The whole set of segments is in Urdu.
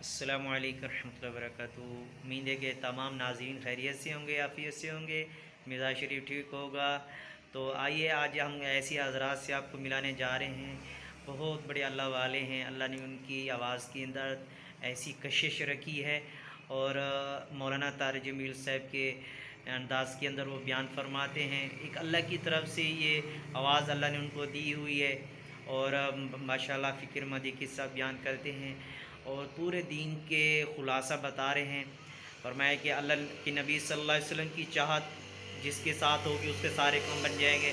السلام علیکم ورحمۃ اللہ وبرکاتہ۔ امید ہے کہ تمام ناظرین خیریت سے ہوں گے، عافیت سے ہوں گے، مزاج شریف ٹھیک ہوگا۔ تو آئیے آج ہم ایسی حضرات سے آپ کو ملانے جا رہے ہیں، بہت بڑے اللہ والے ہیں۔ اللہ نے ان کی آواز کے اندر ایسی کشش رکھی ہے، اور مولانا طارق جمیل صاحب کے انداز کے اندر وہ بیان فرماتے ہیں۔ ایک اللہ کی طرف سے یہ آواز اللہ نے ان کو دی ہوئی ہے، اور ماشاءاللہ فکر مندی قصہ بیان کرتے ہیں اور پورے دین کے خلاصہ بتا رہے ہیں۔ فرمایا کہ اللہ کے نبی صلی اللہ علیہ وسلم کی چاہت جس کے ساتھ ہوگی اس کے سارے کام بن جائیں گے۔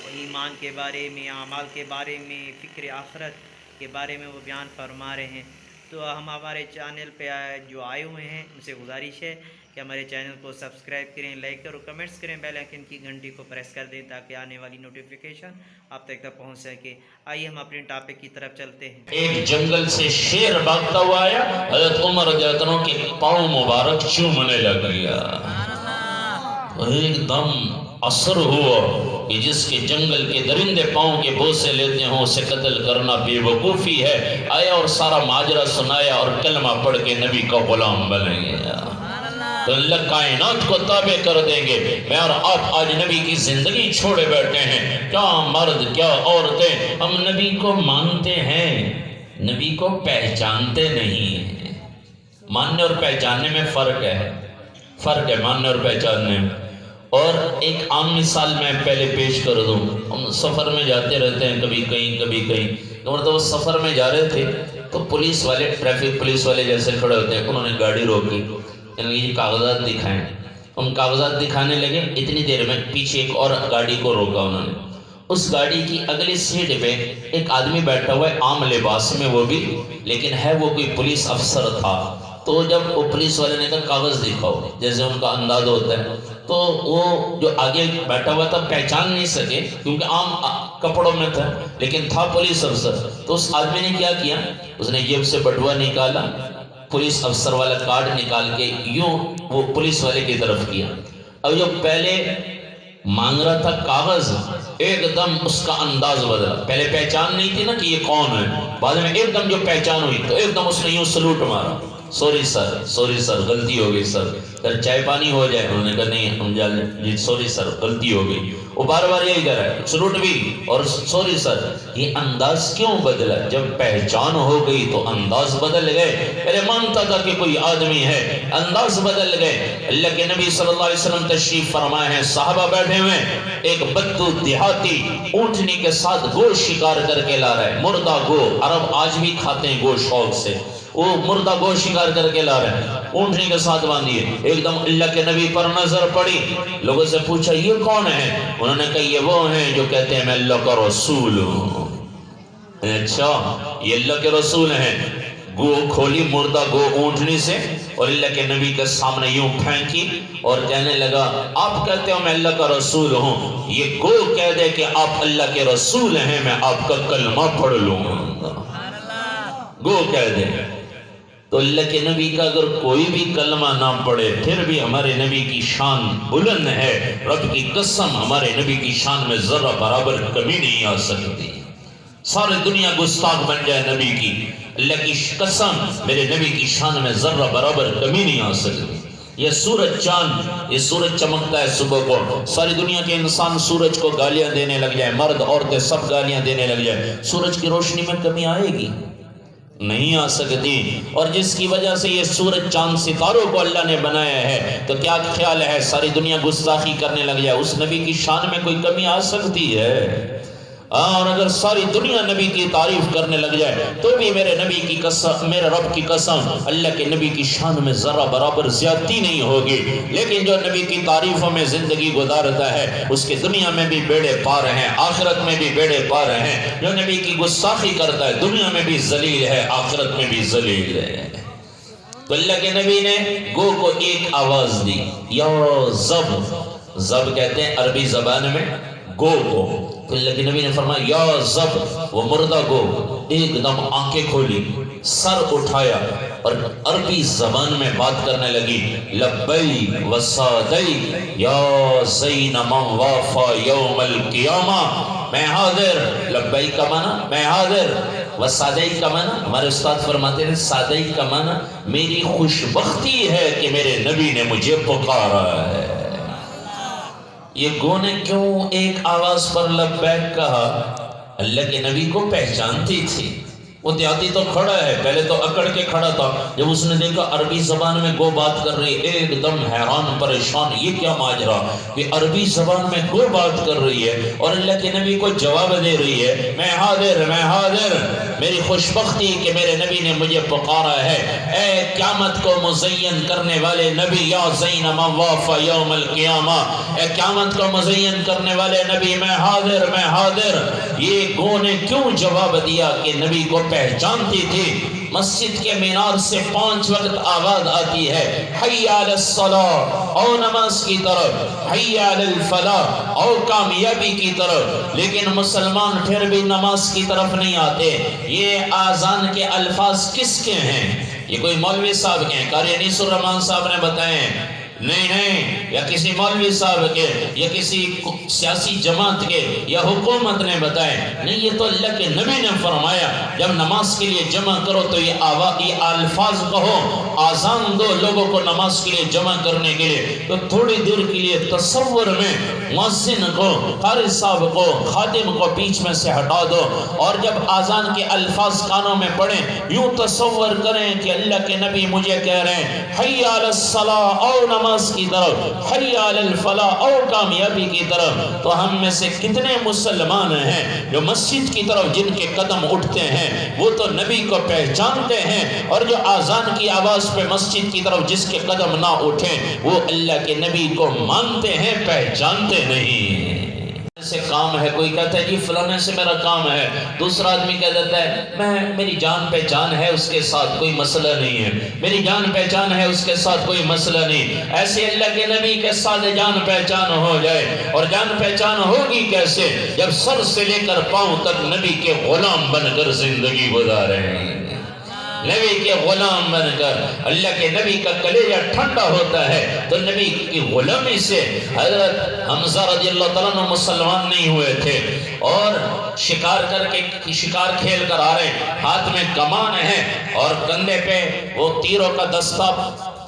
اور ایمان کے بارے میں، اعمال کے بارے میں، فکر آخرت کے بارے میں وہ بیان فرما رہے ہیں۔ تو ہم ہمارے چینل پہ جو آئے ہوئے ہیں ان سے گزارش ہے کہ ہمارے چینل کو سبسکرائب کریں، لائک کریں اور کمنٹس کریں، بیل آئیکن کی گھنٹی کو پریس کر دیں تاکہ آنے والی نوٹیفیکیشن آپ تک پہنچ سکے۔ آئیے ہم اپنے ٹاپک کی طرف چلتے ہیں۔ ایک جنگل سے شیر بھاگتا ہوا آیا، حضرت عمر رضی اللہ عنہ کے پاؤں مبارک چومنے لگ گیا۔ ایک دم اثر ہوا کہ جس کے جنگل کے درندے پاؤں کے بوسے لیتے ہوں اسے قتل کرنا بے وقوفی ہے۔ آیا اور سارا ماجرا سنایا اور کلمہ پڑھ کے نبی کا غلام بن گیا۔ تو اللہ کائنات کو تابع کر دیں گے۔ میں اور آپ آج نبی کی زندگی چھوڑے بیٹھے ہیں، کیا مرد کیا عورتیں، ہم نبی کو مانتے ہیں، نبی کو پہچانتے نہیں ہیں۔ ماننے اور پہچاننے میں فرق ہے ماننے اور پہچاننے میں۔ اور ایک عام مثال میں پہلے پیش کر دوں۔ ہم سفر میں جاتے رہتے ہیں، کبھی کہیں کبھی کہیں۔ وہ سفر میں جا رہے تھے تو پولیس والے، ٹریفک پولیس والے جیسے کھڑے ہوتے ہیں، انہوں نے گاڑی روکی، یہ کاغذات دکھائیں۔ ہم کاغذات دکھانے لگے، اتنی دیر میں پیچھے ایک اور گاڑی کو روکا انہوں نے۔ اس گاڑی کی اگلی سیٹ پہ ایک آدمی بیٹھا ہوا ہے، عام لباس میں وہ بھی، لیکن ہے وہ کوئی پولیس افسر تھا۔ تو جب وہ پولیس والے نے کہا کاغذ دکھاؤ، جیسے ان کا انداز ہوتا ہے، تو وہ جو آگے بیٹھا ہوا تھا پہچان نہیں سکے کیونکہ عام کپڑوں میں تھا، لیکن تھا پولیس افسر۔ تو اس آدمی نے کیا کیا، اس نے جیب سے بٹوا نکالا، پولیس افسر والا کارڈ نکال کے یوں وہ پولیس والے کی طرف کیا۔ اور جو پہلے مانگ رہا تھا کاغذ، ایک دم اس کا انداز بدلا۔ پہلے پہچان نہیں تھی نا کہ یہ کون ہے، بعد میں ایک دم جو پہچان ہوئی تو ایک دم اس نے یوں سلوٹ مارا، سوری سر غلطی ہو گئی سر، اگر چائے پانی ہو جائے۔ انہوں نے کہا نہیں ہم جا لیں، جی سوری سر غلطی ہو گئی۔ وہ بار بار یہی کر رہا ہے، سلوٹ بھی اور سوری سر۔ یہ انداز کیوں بدلا؟ جب پہچان ہو گئی تو انداز بدل گئے۔ پہلے مانتا تھا کہ کوئی آدمی ہے، انداز بدل گئے۔ اللہ کے نبی صلی اللہ علیہ وسلم تشریف فرمائے ہیں، صحابہ بیٹھے ہوئے، ایک بدو دیہاتی اونٹنی کے ساتھ گوشت شکار کر کے لا رہا ہے، مردہ گو۔ عرب آج بھی کھاتے ہیں گوشت شوق سے، وہ مردہ گوشت شکار کر کے لا رہے ہیں، اونٹنی کے ساتھ باندھیے۔ ایک دم اللہ کے نبی پر نظر پڑی، لوگوں سے پوچھا یہ کون ہے؟ انہوں نے کہا یہ وہ ہیں جو کہتے ہیں میں اللہ کا رسول ہوں۔ اچھا یہ اللہ کے رسول ہیں۔ گو کھولی، مردہ گو اونٹنی سے، اور اللہ کے نبی کے سامنے یوں پھینکی اور کہنے لگا آپ کہتے ہو میں اللہ کا رسول ہوں، یہ گو کہہ دے کہ آپ اللہ کے رسول ہیں، میں آپ کا کلمہ پڑھ لوں گا۔ گو کہہ دے تو اللہ کے نبی کا اگر کوئی بھی کلمہ نہ پڑھے پھر بھی ہمارے نبی کی شان بلند ہے۔ رب کی قسم ہمارے نبی کی شان میں ذرہ برابر کمی نہیں آ سکتی۔ ساری دنیا گستاخ بن جائے نبی کی، اللہ کی قسم میرے نبی کی شان میں ذرہ برابر کمی نہیں آ سکتی۔ یہ سورج چاند، یہ سورج چمکتا ہے صبح کو، ساری دنیا کے انسان سورج کو گالیاں دینے لگ جائے، مرد عورتیں سب گالیاں دینے لگ جائے، سورج کی روشنی میں کمی آئے گی؟ نہیں آ سکتی۔ اور جس کی وجہ سے یہ سورج چاند ستاروں کو اللہ نے بنایا ہے، تو کیا خیال ہے ساری دنیا گستاخی کرنے لگ جائے، اس نبی کی شان میں کوئی کمی آ سکتی ہے؟ اور اگر ساری دنیا نبی کی تعریف کرنے لگ جائے تو بھی میرے نبی کی قسم، میرے رب کی قسم، اللہ کے نبی کی شان میں ذرہ برابر زیادتی نہیں ہوگی۔ لیکن جو نبی کی تعریفوں میں زندگی گزارتا ہے اس کے دنیا میں بھی بیڑے پار ہیں، آخرت میں بھی بیڑے پار ہیں۔ جو نبی کی گستاخی کرتا ہے دنیا میں بھی ذلیل ہے، آخرت میں بھی ذلیل ہے۔ تو اللہ کے نبی نے گو کو ایک آواز دی، یا زب، زب کہتے ہیں عربی زبان میں گو کو۔ تو اللہ کے نبی نے فرمایا یا زب، وہ مردہ گو ایک دم آنکھیں کھولی، سر اٹھایا اور عربی زبان میں بات کرنے لگی، لبئی وسعدئی یا زین من وافا یوم القیامہ، میں حاضر، لبئی کا معنی میں حاضر، وہ سادئی کا معنی ہمارے استاد فرماتے ہیں سادئی کا معنی میری خوش بختی ہے کہ میرے نبی نے مجھے پکارا ہے۔ یہ گو نے کیوں ایک آواز پر لبیک کہا؟ اللہ کے نبی کو پہچانتی تھی، وہ دیہاتی تو کھڑا ہے، پہلے تو اکڑ کے کھڑا تھا، جب اس نے دیکھا عربی زبان میں گو بات کر رہی ہے ایک دم حیران پریشان، یہ کیا ماجرا کہ عربی زبان میں گو بات کر رہی ہے اور اللہ کے نبی کو جواب دے رہی ہے میں حاضر میری خوش بختی کہ میرے نبی نے مجھے پکارا ہے۔ اے قیامت کو مزین کرنے والے نبی یا زین مواف یوم القیامہ، اے قیامت کو مزین کرنے والے نبی میں حاضر۔ یہ گو نے کیوں جواب دیا کہ نبی کو پہچانتی تھی؟ مسجد کے مینار سے 5 وقت آواز آتی ہے حی علی الصلاۃ، او نماز کی طرف، حی علی الفلاح، او کامیابی کی طرف، لیکن مسلمان پھر بھی نماز کی طرف نہیں آتے۔ یہ آذان کے الفاظ کس کے ہیں؟ یہ کوئی مولوی صاحب کے ہیں؟ قاری انیس الرحمان صاحب نے بتائے نہیں، یا کسی مولوی صاحب کے، یا کسی سیاسی جماعت کے، یا حکومت نے بتائے نہیں، یہ تو اللہ کے نبی نے فرمایا جب نماز کے لیے جمع کرو تو یہ الفاظ کہو، آذان دو لوگوں کو نماز کے لیے جمع کرنے کے لیے۔ تو تھوڑی دیر کے لیے تصور میں مؤذن کو، قاری صاحب کو، خادم کو بیچ میں سے ہٹا دو، اور جب آذان کے الفاظ کانوں میں پڑھیں یوں تصور کریں کہ اللہ کے نبی مجھے کہہ رہے ہیں حی علی الصلاۃ، او نماز کی طرف، حی علی الفلاح، او کامیابی کی طرف۔ تو ہم میں سے کتنے مسلمان ہیں جو مسجد کی طرف جن کے قدم اٹھتے ہیں وہ تو نبی کو پہچانتے ہیں، اور جو آذان کی آواز پہ مسجد کی طرف جس کے قدم نہ اٹھیں وہ اللہ کے نبی کو مانتے ہیں، پہچانتے نہیں۔ سے کام ہے، کوئی کہتا ہے جی فلانے سے میرا کام ہے، دوسرا آدمی کہہ دیتا ہے میری جان پہچان ہے اس کے ساتھ کوئی مسئلہ نہیں ہے، میری جان پہچان ہے اس کے ساتھ کوئی مسئلہ نہیں۔ ایسے اللہ کے نبی کے ساتھ جان پہچان ہو جائے، اور جان پہچان ہوگی کیسے؟ جب سر سے لے کر پاؤں تک نبی کے غلام بن کر زندگی گزاریں، نبی کے غلام بن کر۔ اللہ کے نبی کا کلیجہ ٹھنڈا ہوتا ہے تو نبی کی غلامی سے۔ حضرت حمزہ رضی اللہ تعالیٰ عنہ مسلمان نہیں ہوئے تھے، اور شکار کھیل کر آ رہے ہیں، ہاتھ میں کمان ہے اور کندھے پہ وہ تیروں کا دستہ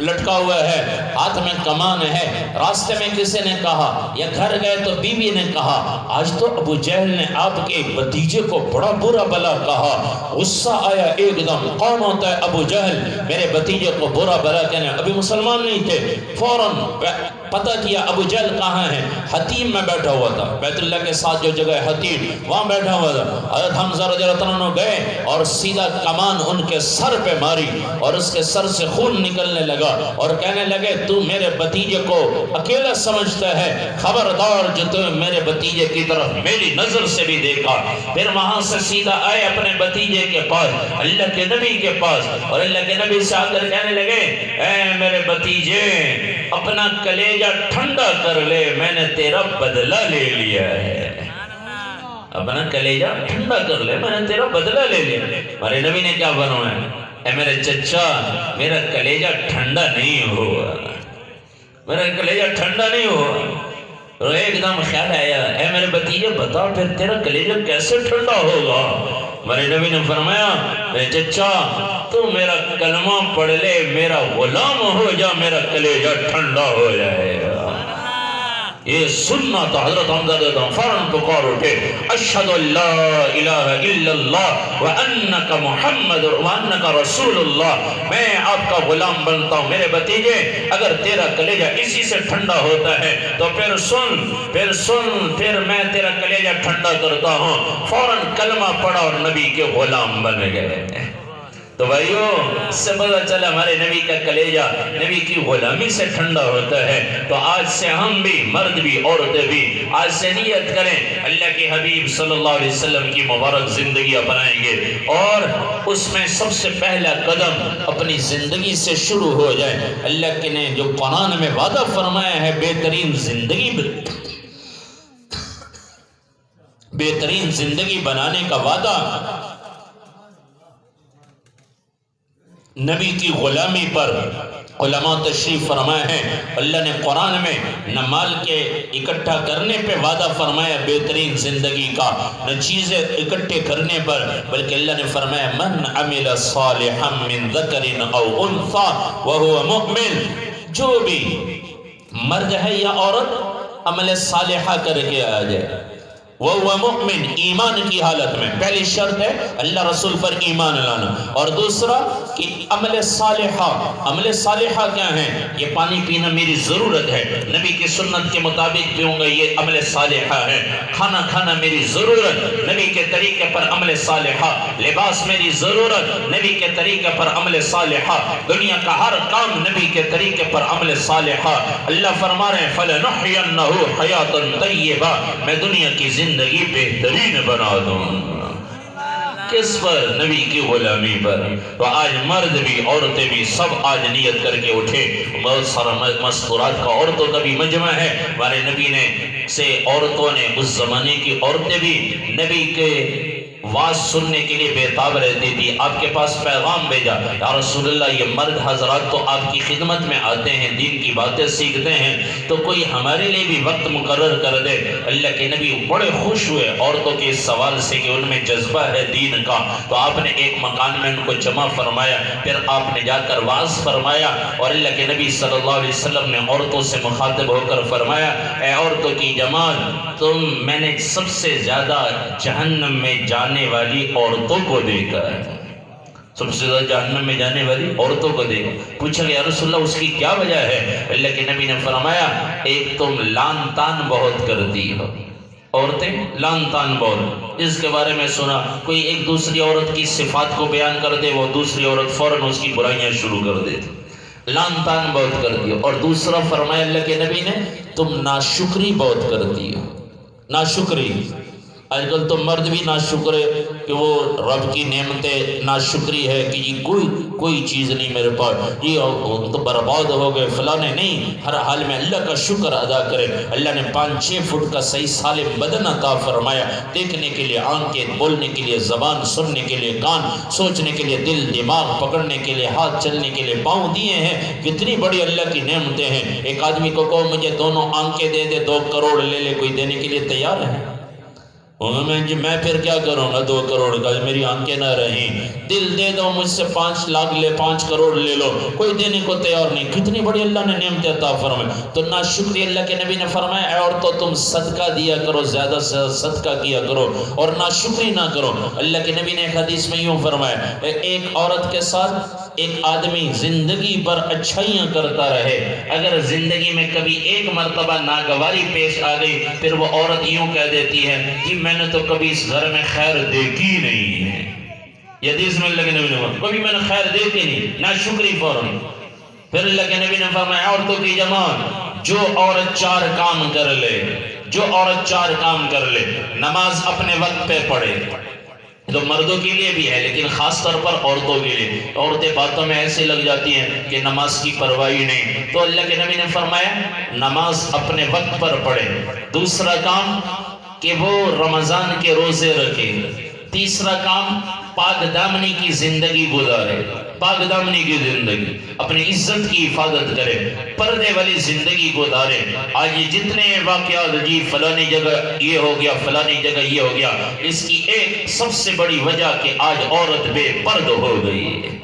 لٹکا ہوا ہے، ہاتھ میں کمان ہے۔ راستے میں کسی نے کہا، یا گھر گئے تو بیوی نے کہا آج تو ابو جہل نے آپ کے بھتیجے کو بڑا برا بلا کہا۔ غصہ آیا ایک دم، کون ہوتا ہے ابو جہل میرے بھتیجے کو برا بلا کہنے؟ ابھی مسلمان نہیں تھے، فوراً پتہ کیا ابو جہل کہاں ہے، حتیم میں بیٹھا ہوا تھا، بیت اللہ کے ساتھ جو جگہ ہے حتیم، وہاں بیٹھا ہوا تھا۔ حضرت حمزہ رضی اللہ عنہ گئے اور سیدھا کمان ان کے سر پہ ماری، اور اس کے سر سے خون نکلنے لگا، اور کہنے لگے تو میرے بھتیجے کو اکیلا سمجھتا ہے، خبردار جو تو میرے بھتیجے کی طرف میری نظر سے بھی دیکھا۔ پھر وہاں سے سیدھا آئے اپنے بھتیجے کے پاس، اللہ کے نبی کے پاس، اور اللہ کے نبی سے آ کر کہنے لگے اے میرے بھتیجے اپنا کلیجہ ٹھنڈا کر لے، میں نے تیرا بدلہ لے لیا ہے، اپنا کلیجہ ٹھنڈا کر لے، میں نے تیرا بدلہ لے لیا۔ ہمارے نبی نے کیا فرمایا؟ اے میرے چچا میرا کلیجہ ٹھنڈا نہیں ہوا، میرا کلیجہ ٹھنڈا نہیں ہوا۔ اور ایک دم خیال آیا اے میرے بھتیجے بتا پھر تیرا کلیجہ کیسے ٹھنڈا ہوگا؟ ہمارے نبی نے فرمایا اے چچا تو میرا کلمہ پڑھ لے، میرا غلام ہو جا، میرا کلیجہ ٹھنڈا ہو جائے گا۔ یہ سننا تھا۔ حضرت حمزہ دیتا ہوں فوراً پکار اٹھے اشہد ان لا الہ الا اللہ وانک محمد وانک رسول اللہ، میں آپ کا غلام بنتا ہوں۔ میرے بھتیجے اگر تیرا کلیجہ اسی سے ٹھنڈا ہوتا ہے تو پھر سن پھر میں تیرا کلیجہ ٹھنڈا کرتا ہوں۔ فوراً کلمہ پڑھا اور نبی کے غلام بن گئے۔ تو بھائیو اس سے پتہ چلا ہمارے نبی کا کلیجہ نبی کی غلامی سے ٹھنڈا ہوتا ہے۔ تو آج سے ہم بھی، مرد بھی عورتیں بھی، آج سے نیت کریں اللہ کے حبیب صلی اللہ علیہ وسلم کی مبارک زندگی اپنائیں گے، اور اس میں سب سے پہلا قدم اپنی زندگی سے شروع ہو جائے۔ اللہ کے نے جو قرآن میں وعدہ فرمایا ہے بہترین زندگی بنانے کا وعدہ، نبی کی غلامی پر علماء تشریف فرمائے ہیں۔ اللہ نے قرآن میں نہ مال کے اکٹھا کرنے پہ وعدہ فرمایا بہترین زندگی کا، نہ چیزیں اکٹھے کرنے پر، بلکہ اللہ نے فرمایا من عمل صالحا من ذکر او انثى وهو مؤمن، جو بھی مرد ہے یا عورت عمل صالحہ کر کے آ جائے، وَهُوَ مُؤْمِن، ایمان کی حالت میں، پہلی شرط ہے اللہ رسول پر ایمان لانا، اور دوسرا کہ عمل صالحہ، عمل صالحہ کیا ہے؟ یہ پانی پینا میری ضرورت ہے، نبی کی سنت کے مطابق پیوں گا، یہ عمل صالحہ ہے۔ کھانا کھانا میری ضرورت، نبی کے طریقے پر عمل صالحہ۔ لباس میری ضرورت، نبی کے طریقے پر عمل صالحہ۔ دنیا کا ہر کام نبی کے طریقے پر عمل صالحہ۔ اللہ فرما رہے ہیں فَلَنُحْيَنَّهُ حَيَاةً طَيِّبَةً، میں دنیا کی زندگی بہترین بنا دوں۔ کس پر؟ نبی کی غلامی پر۔ تو آج مرد بھی عورتیں بھی سب آج نیت کر کے اٹھے۔ بہت سارا مستورات کا عورتوں کا بھی مجمع ہے، ہمارے نبی نے سے عورتوں نے، اس زمانے کی عورتیں بھی نبی کے واز سننے کے لیے بےتاب رہتی تھی، آپ کے پاس پیغام بھیجا، یا رسول اللہ یہ مرد حضرات تو آپ کی خدمت میں آتے ہیں، دین کی باتیں سیکھتے ہیں، تو کوئی ہمارے لیے بھی وقت مقرر کر دے۔ اللہ کے نبی بڑے خوش ہوئے عورتوں کے اس سوال سے کہ ان میں جذبہ ہے دین کا، تو آپ نے ایک مکان میں ان کو جمع فرمایا، پھر آپ نے جا کر واز فرمایا، اور اللہ کے نبی صلی اللہ علیہ وسلم نے عورتوں سے مخاطب ہو کر فرمایا، اے عورتوں کی جماعت، میں نے سب سے زیادہ جہنم میں جانے والی عورتوں کو دیکھا ہے، سب سے زیادہ جہنم میں جانے والی عورتوں کو دیکھا۔ پوچھا کہ یا رسول اللہ اس کی کیا وجہ ہے؟ اللہ کے نبی نے فرمایا ایک تم لان تان بہت کرتی ہو، عورتیں لان تان بہت، اس کے بارے میں سنا کوئی ایک دوسری عورت کی صفات کو بیان کر دے، وہ دوسری عورت فوراً اس کی برائیاں شروع کر دیتی، لان تان بہت کرتی ہو۔ اور دوسرا فرمایا اللہ کے نبی نے تم ناشکری بہت کرتی ہو، ناشکری۔ آج کل تو مرد بھی ناشکر ہے کہ وہ رب کی نعمتیں ناشکری ہے کہ یہ کوئی چیز نہیں میرے پاس، یہ تو برباد ہو گئے فلانے، نہیں، ہر حال میں اللہ کا شکر ادا کرے۔ اللہ نے 5-6 فٹ کا صحیح سالم بدن عطا فرمایا، دیکھنے کے لیے آنکھیں، بولنے کے لیے زبان، سننے کے لیے کان، سوچنے کے لیے دل، دماغ، پکڑنے کے لیے ہاتھ، چلنے کے لیے پاؤں دیے ہیں، کتنی بڑی اللہ کی نعمتیں ہیں۔ ایک آدمی کو کہو مجھے دونوں آنکھیں دے دے، 2 کروڑ لے لے، کوئی دینے کے لیے تیار ہے؟ میں پھر کیا کروں گا 2 کروڑ کا، میری آنکھیں نہ رہیں۔ دل دے دو مجھ سے 5 لاکھ لے، 5 کروڑ لے لو، کوئی دینے کو تیار نہیں۔ کتنی بڑی اللہ نے نعمت عطا فرمائی۔ تو ناشکری اللہ کے نبی نے فرمایا اے عورتوں تم صدقہ دیا کرو، زیادہ سے زیادہ صدقہ کیا کرو اور ناشکری نہ کرو۔ اللہ کے نبی نے ایک حدیث میں یوں فرمایا ایک عورت کے ساتھ ایک آدمی زندگی پر اچھائیاں کرتا رہے، اگر زندگی میں کبھی ایک مرتبہ ناگواری پیش آ گئی، پھر وہ عورت یوں کہہ دیتی ہے کہ میں نے تو کبھی اس گھر میں خیر دیکھی نہیں ہے، یہ حدیث میں اللہ کے نبی نے فرمایا کبھی میں نے خیر دیکھی نہیں، ناشکری فوراً۔ پھر اللہ کے نبی نے فرمایا عورتوں کی جماعت، جو عورت 4 کام کر لے، جو عورت 4 کام کر لے، نماز اپنے وقت پہ پڑھے، تو مردوں کے لیے بھی ہے لیکن خاص طور پر عورتوں کے لیے، عورتیں باتوں میں ایسے لگ جاتی ہیں کہ نماز کی پرواہی نہیں، تو اللہ کے نبی نے فرمایا نماز اپنے وقت پر پڑھے۔ دوسرا کام کہ وہ رمضان کے روزے رکھے۔ تیسرا کام پاک دامنی کی زندگی گزارے، پاک دامنی کی زندگی، اپنی عزت کی حفاظت کرے، پردے والی زندگی گزارے۔ آج یہ جتنے واقعات جی فلانی جگہ یہ ہو گیا، فلانی جگہ یہ ہو گیا، اس کی ایک سب سے بڑی وجہ کہ آج عورت بے پرد ہو گئی ہے۔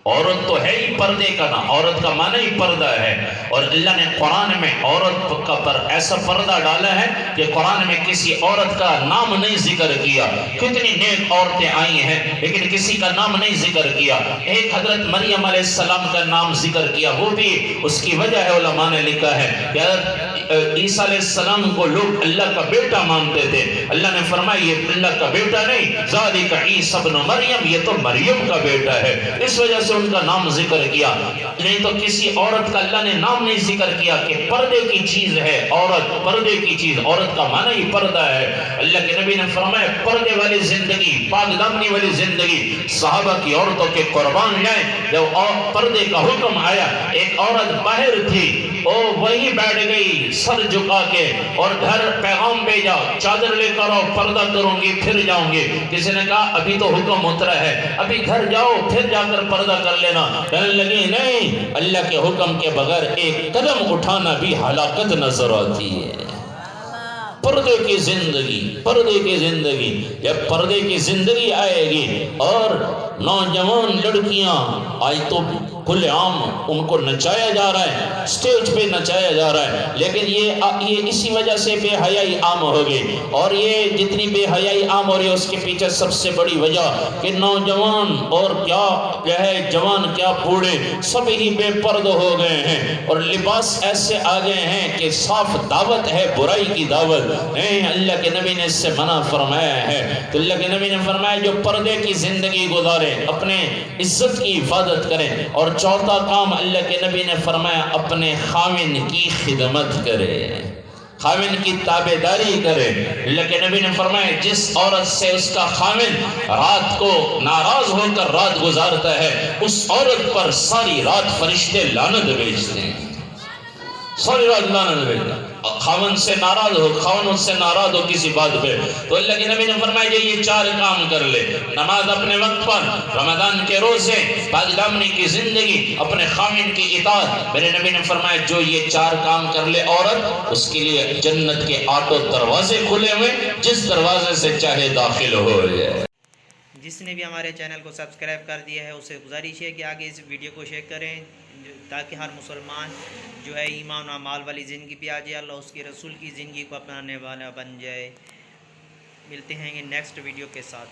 عورت تو ہے ہی پردے کا نا، عورت کا معنی ہی پردہ ہے، اور اللہ نے قرآن میں عورت کا پر ایسا پردہ ڈالا ہے کہ قرآن میں کسی عورت کا نام نہیں ذکر کیا۔ کتنی نیک عورتیں آئی ہیں لیکن کسی کا نام نہیں ذکر کیا۔ ایک حضرت مریم علیہ السلام کا نام ذکر کیا، وہ بھی اس کی وجہ ہے، علماء نے لکھا ہے کہ عیسیٰ علیہ السلام کو لوگ اللہ کا بیٹا مانتے تھے، اللہ نے فرمایا یہ اللہ کا بیٹا نہیں، ذالک عیسیٰ ابن مریم، یہ تو مریم کا بیٹا ہے، اس وجہ سے ان کا نام ذکر کیا۔ نہیں تو کسی عورت کا اللہ نے نام نہیں ذکر کیا کہ پردے کی چیز ہے عورت، پردے کی چیز، عورت کا معنی ہی پردہ ہے۔ اللہ کے نبی نے فرمایا پردے والی زندگی، پاک دامنی والی زندگی، صحابہ کی عورتوں کے قربان جائیں۔ جب پردے کا حکم آیا، ایک عورت باہر تھی، وہ وہیں بیٹھ گئی سر جھکا کے، اور گھر پیغام بھیجا چادر لے کر آؤ، پردہ کروں گی پھر جاؤں گی۔ کسی نے کہا ابھی تو حکم اترا ہے، ابھی گھر جاؤ پھر جا کر پردہ کر لینا. کہنے لگی نہیں، اللہ کے حکم کے بغیر ایک قدم اٹھانا بھی ہلاکت نظر آتی ہے. پردے کی زندگی، پردے کی زندگی، جب پردے کی زندگی آئے گی اور نوجوان لڑکیاں آج تو کھلے عام ان کو نچایا جا رہا ہے، سٹیج پہ نچایا جا رہا ہے، لیکن یہ اسی وجہ سے بے حیائی عام ہو گئی. اور یہ جتنی بے حیائی عام ہو رہی ہے اس کے پیچھے سب سے بڑی وجہ کہ نوجوان اور کیا ہے جوان کیا بوڑھے سب ہی بے پردہ ہو گئے ہیں، اور لباس ایسے آ گئے ہیں کہ صاف دعوت ہے برائی کی دعوت. نہیں، اللہ کے نبی نے اس سے منع فرمایا ہے. تو اللہ کے نبی نے فرمایا جو پردے کی زندگی گزارے اپنے عزت کی حفاظت کریں. اور چوتھا کام اللہ کے نبی نے فرمایا اپنے خاوند کی خدمت کرے، خاوند کی تابعداری کرے. اللہ کے نبی نے فرمایا جس عورت سے اس کا خاوند رات کو ناراض ہو کر رات گزارتا ہے اس عورت پر ساری رات فرشتے لعنت بھیجتے ہیں، ساری رات لعنت بھیجتے ہیں. خاوند سے ناراض ہو، خاوند اس سے ناراض ہو کسی بات پہ، تو اللہ کے نبی نے فرمایا یہ 4 کام کر لے: نماز اپنے وقت پر، رمضان کے روزے، پاک دامنی کی زندگی، اپنے خاوند کی اطاعت. میرے نبی نے فرمایا جو یہ 4 کام کر لے عورت، اس کے لیے جنت کے 8 دروازے کھلے ہوئے، جس دروازے سے چاہے داخل ہو جائے. جس نے بھی ہمارے چینل کو سبسکرائب کر دیا ہے اسے گزارش ہے کہ آگے اس ویڈیو کو شیئر کریں تاکہ ہر مسلمان جو ہے ایمان و اعمال والی زندگی پہ آ جائے، اللہ اس کے رسول کی زندگی کو اپنانے والا بن جائے. ملتے ہیں نیکسٹ ویڈیو کے ساتھ.